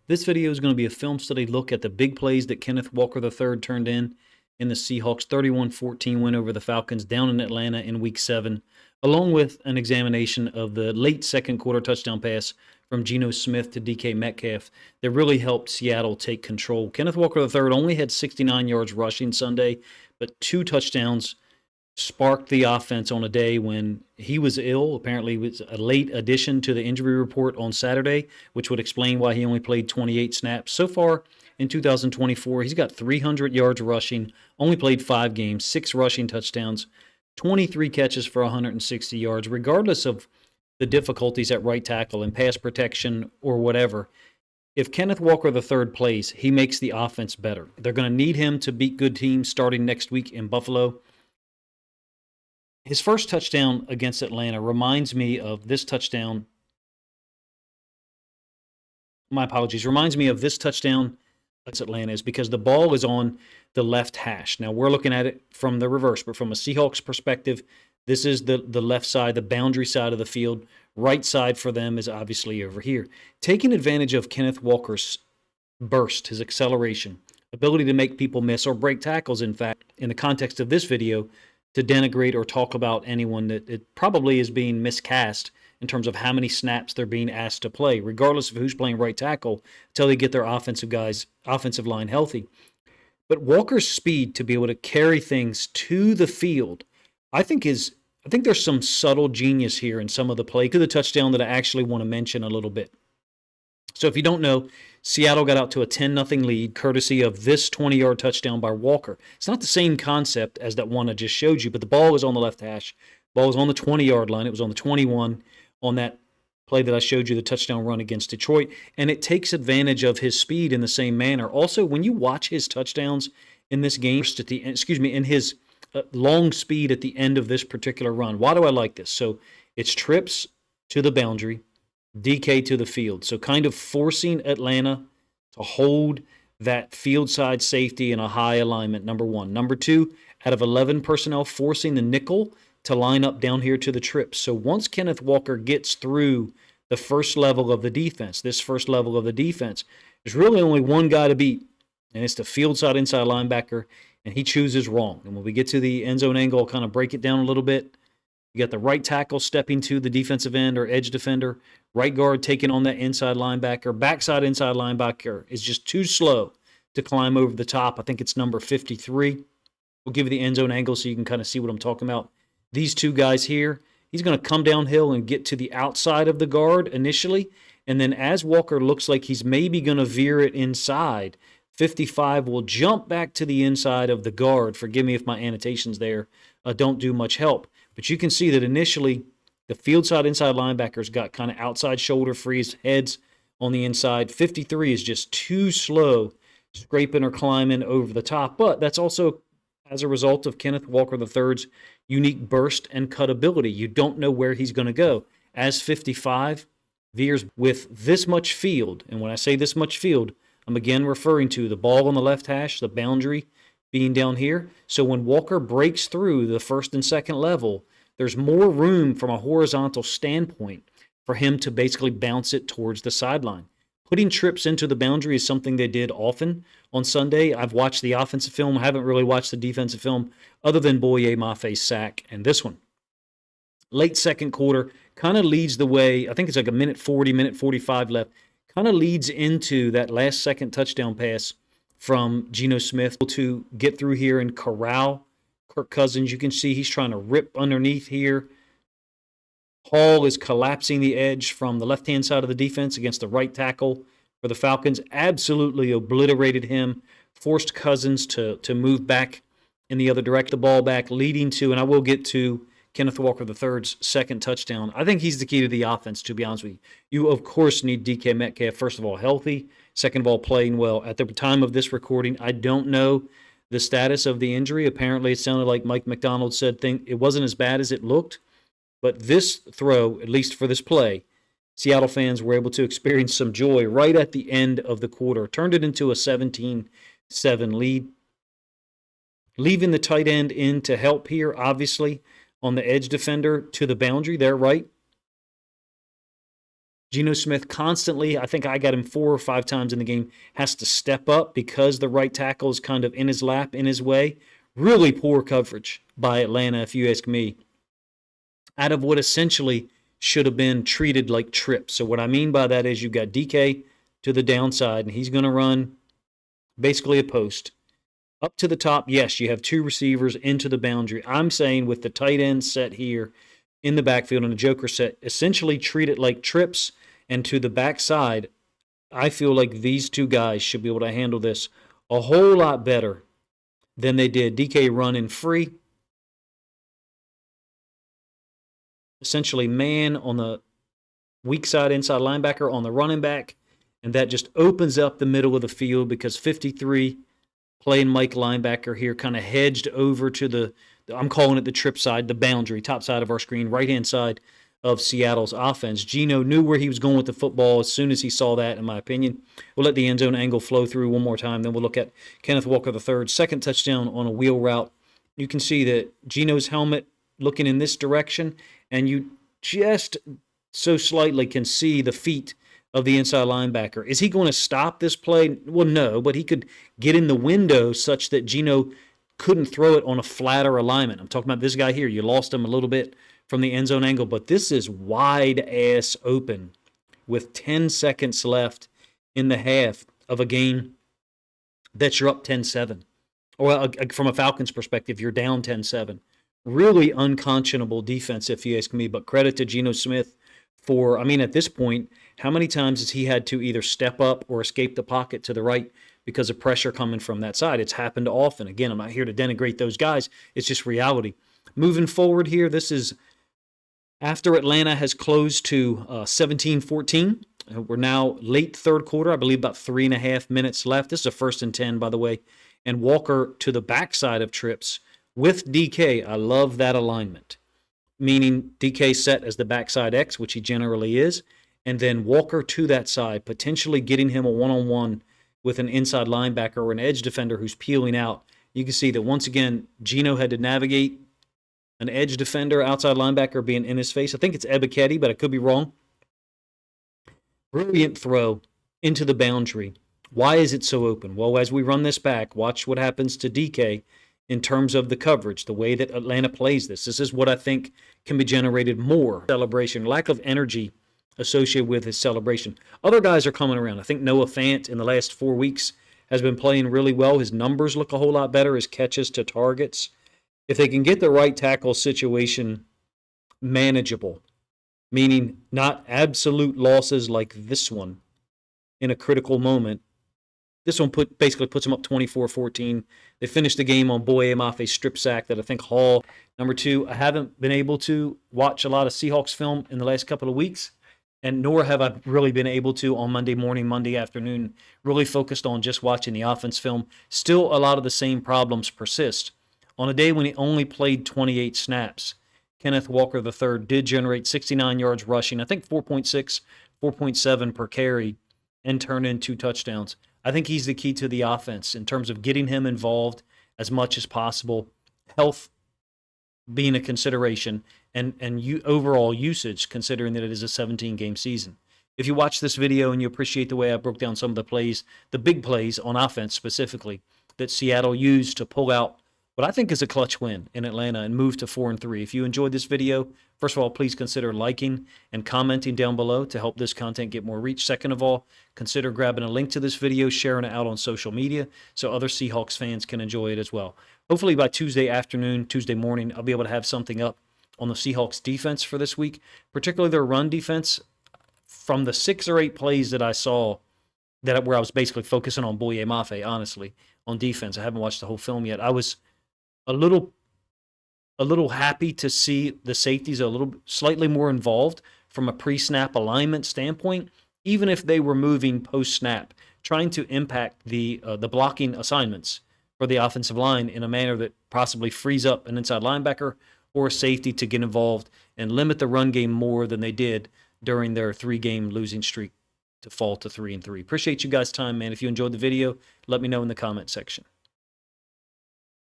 This video is going to be a film study look at the big plays that Kenneth Walker III turned in the Seahawks' 31-14 win over the Falcons down in Atlanta in Week 7, along with an examination of the late second quarter touchdown pass from Geno Smith to DK Metcalf that really helped Seattle take control. Kenneth Walker III only had 69 yards rushing Sunday, but 2 touchdowns sparked the offense on a day when he was ill. Apparently, it was a late addition to the injury report on Saturday, which would explain why he only played 28 snaps. So far in 2024, he's got 300 yards rushing, only played 5 games, 6 rushing touchdowns, 23 catches for 160 yards. Regardless of the difficulties at right tackle and pass protection or whatever, if Kenneth Walker III plays, he makes the offense better. They're going to need him to beat good teams starting next week in Buffalo. His first touchdown against Atlanta reminds me of this touchdown. My apologies. Reminds me of this touchdown against Atlanta is because the ball is on the left hash. Now, we're looking at it from the reverse, but from a Seahawks perspective, this is the left side, the boundary side of the field. Right side for them is obviously over here. Taking advantage of Kenneth Walker's burst, his acceleration, ability to make people miss or break tackles, in fact, in the context of this video, to denigrate or talk about anyone that it probably is being miscast in terms of how many snaps they're being asked to play, regardless of who's playing right tackle, until they get their offensive line healthy. But Walker's speed to be able to carry things to the field, I think there's some subtle genius here in some of the play to the touchdown that I actually want to mention a little bit. So if you don't know, Seattle got out to a 10-0 lead courtesy of this 20-yard touchdown by Walker. It's not the same concept as that one I just showed you, but the ball was on the left hash. The ball was on the 20-yard line. It was on the 21 on that play that I showed you, the touchdown run against Detroit, and it takes advantage of his speed in the same manner. Also, when you watch his touchdowns in this game, in his long speed at the end of this particular run, why do I like this? So it's trips to the boundary, DK to the field. So kind of forcing Atlanta to hold that field side safety in a high alignment, number one. Number two, out of 11 personnel, forcing the nickel to line up down here to the trips. So once Kenneth Walker gets through the first level of the defense, there's really only one guy to beat, and it's the field side inside linebacker, and he chooses wrong. And when we get to the end zone angle, I'll kind of break it down a little bit. You got the right tackle stepping to the defensive end or edge defender. Right guard taking on that inside linebacker. Backside inside linebacker is just too slow to climb over the top. I think it's number 53. We'll give you the end zone angle so you can kind of see what I'm talking about. These two guys here, he's going to come downhill and get to the outside of the guard initially. And then as Walker looks like he's maybe going to veer it inside, 55 will jump back to the inside of the guard. Forgive me if my annotations there don't do much help. But you can see that initially the field side inside linebackers got kind of outside shoulder freeze, heads on the inside. 53 is just too slow scraping or climbing over the top. But that's also as a result of Kenneth Walker III's unique burst and cut ability. You don't know where he's going to go. As 55 veers with this much field, and when I say this much field, I'm again referring to the ball on the left hash, the boundary being down here. So when Walker breaks through the first and second level, there's more room from a horizontal standpoint for him to basically bounce it towards the sideline. Putting trips into the boundary is something they did often on Sunday. I've watched the offensive film. I haven't really watched the defensive film other than Boye Mafe's sack and this one. Late second quarter kind of leads the way. I think it's like a minute 45 left. Kind of leads into that last second touchdown pass from Geno Smith to get through here and corral Kirk Cousins. You can see he's trying to rip underneath here. Hall is collapsing the edge from the left-hand side of the defense against the right tackle for the Falcons. Absolutely obliterated him, forced Cousins to move back in the other direction, the ball back, leading to, and I will get to Kenneth Walker III's second touchdown. I think he's the key to the offense, to be honest with you. You, of course, need DK Metcalf, first of all, healthy, second of all, playing well. At the time of this recording, I don't know the status of the injury. Apparently, it sounded like Mike McDonald said it wasn't as bad as it looked. But this throw, at least for this play, Seattle fans were able to experience some joy right at the end of the quarter. Turned it into a 17-7 lead. Leaving the tight end in to help here, obviously, on the edge defender to the boundary there, right? Geno Smith constantly, I think I got him 4 or 5 times in the game, has to step up because the right tackle is kind of in his lap, in his way. Really poor coverage by Atlanta, if you ask me, out of what essentially should have been treated like trips. So what I mean by that is you've got DK to the downside, and he's going to run basically a post. Up to the top, yes, you have 2 receivers into the boundary. I'm saying with the tight end set here in the backfield and the joker set, essentially treat it like trips. And to the backside, I feel like these 2 guys should be able to handle this a whole lot better than they did. DK running free. Essentially man on the weak side, inside linebacker on the running back. And that just opens up the middle of the field because 53 playing Mike linebacker here, kind of hedged over to the, I'm calling it the trip side, the boundary, top side of our screen, right-hand side of Seattle's offense. Geno knew where he was going with the football as soon as he saw that, in my opinion. We'll let the end zone angle flow through one more time, then we'll look at Kenneth Walker III, second touchdown on a wheel route. You can see that Geno's helmet looking in this direction, and you just so slightly can see the feet of the inside linebacker. Is he going to stop this play? Well, no, but he could get in the window such that Geno couldn't throw it on a flatter alignment. I'm talking about this guy here. You lost him a little bit from the end zone angle, but this is wide ass open with 10 seconds left in the half of a game that you're up 10-7. Or from a Falcons perspective, you're down 10-7. Really unconscionable defense, if you ask me, but credit to Geno Smith for, I mean, at this point, how many times has he had to either step up or escape the pocket to the right because of pressure coming from that side? It's happened often. Again, I'm not here to denigrate those guys. It's just reality. Moving forward here, this is after Atlanta has closed to 17-14. We're now late third quarter, I believe about 3.5 minutes left. This is a 1st and 10, by the way. And Walker to the backside of trips with DK. I love that alignment, meaning DK set as the backside X, which he generally is, and then Walker to that side, potentially getting him a one-on-one with an inside linebacker or an edge defender who's peeling out. You can see that once again, Geno had to navigate an edge defender, outside linebacker being in his face. I think it's Ebiketie, but I could be wrong. Brilliant throw into the boundary. Why is it so open? Well, as we run this back, watch what happens to DK in terms of the coverage, the way that Atlanta plays this. This is what I think can be generated more. Celebration, lack of energy associated with his celebration. Other guys are coming around. I think Noah Fant in the last 4 weeks has been playing really well. His numbers look a whole lot better, his catches to targets. If they can get the right tackle situation manageable, meaning not absolute losses like this one in a critical moment, this one basically puts them up 24-14. They finished the game on Boye Mafe's strip sack that I think Hall, number 2. I haven't been able to watch a lot of Seahawks film in the last couple of weeks, and nor have I really been able to on Monday morning, Monday afternoon, really focused on just watching the offense film. Still, a lot of the same problems persist. On a day when he only played 28 snaps, Kenneth Walker III did generate 69 yards rushing, I think 4.6, 4.7 per carry, and turn in 2 touchdowns. I think he's the key to the offense in terms of getting him involved as much as possible, health being a consideration, and overall usage, considering that it is a 17-game season. If you watch this video and you appreciate the way I broke down some of the plays, the big plays on offense specifically, that Seattle used to pull out what I think is a clutch win in Atlanta and move to 4-3. If you enjoyed this video, first of all, please consider liking and commenting down below to help this content get more reach. Second of all, consider grabbing a link to this video, sharing it out on social media so other Seahawks fans can enjoy it as well. Hopefully by Tuesday afternoon, Tuesday morning, I'll be able to have something up on the Seahawks defense for this week, particularly their run defense. From the 6 or 8 plays that I saw where I was basically focusing on Boye Mafe, honestly, on defense. I haven't watched the whole film yet. I was a little happy to see the safeties slightly more involved from a pre-snap alignment standpoint, even if they were moving post-snap, trying to impact the blocking assignments for the offensive line in a manner that possibly frees up an inside linebacker or a safety to get involved and limit the run game more than they did during their 3-game losing streak to fall to 3-3. Appreciate you guys' time, man. If you enjoyed the video, let me know in the comment section.